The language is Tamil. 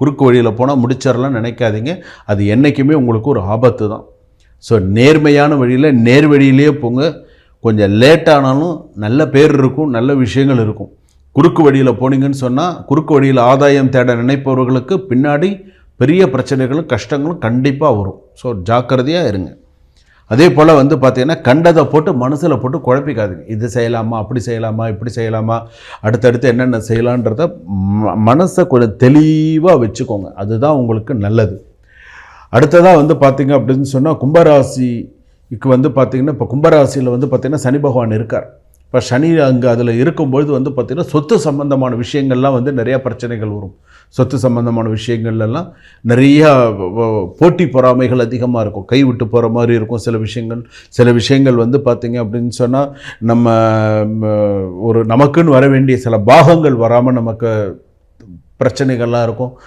குறுக்கு வழியில் போனால் முடிச்சிடலாம் நினைக்காதீங்க. அது என்றைக்குமே உங்களுக்கு ஒரு ஆபத்து தான். ஸோ நேர்மையான வழியில் நேர் வழியிலேயே போங்க. கொஞ்சம் லேட்டானாலும் நல்ல பேர் இருக்கும், நல்ல விஷயங்கள் இருக்கும். குறுக்கு வழியில் போனீங்கன்னு சொன்னால் குறுக்கு வழியில் ஆதாயம் தேட நினைப்பவர்களுக்கு பின்னாடி பெரிய பிரச்சனைகளும் கஷ்டங்களும் கண்டிப்பாக வரும். ஸோ ஜாக்கிரதையாக இருங்க. அதே போல் பார்த்திங்கன்னா கண்டதை போட்டு மனசில் போட்டு குழப்பிக்காதீங்க. இது செய்யலாமா, அப்படி செய்யலாமா, இப்படி செய்யலாமா, அடுத்தடுத்து என்னென்ன செய்யலான்றத மனசை கொஞ்சம் தெளிவாக வச்சுக்கோங்க. அதுதான் உங்களுக்கு நல்லது. அடுத்ததாக பார்த்திங்க அப்படின்னு சொன்னால் கும்பராசிக்கு பார்த்திங்கன்னா இப்போ கும்பராசியில் பார்த்திங்கன்னா சனி பகவான் இருக்கார். இப்போ சனி அங்கே அதில் இருக்கும்பொழுது பார்த்திங்கன்னா சொத்து சம்பந்தமான விஷயங்கள்லாம் நிறையா பிரச்சனைகள் வரும். சொத்து சம்பந்தமான விஷயங்கள்லாம் நிறையா போட்டி பொறாமைகள் அதிகமாக இருக்கும். கைவிட்டு போகிற மாதிரி இருக்கும் சில விஷயங்கள் பார்த்திங்க அப்படின்னு சொன்னால் நம்ம ஒரு நமக்குன்னு வர வேண்டிய சில பாகங்கள் வராமல் நமக்கு பிரச்சனைகள்லாம் இருக்கும்.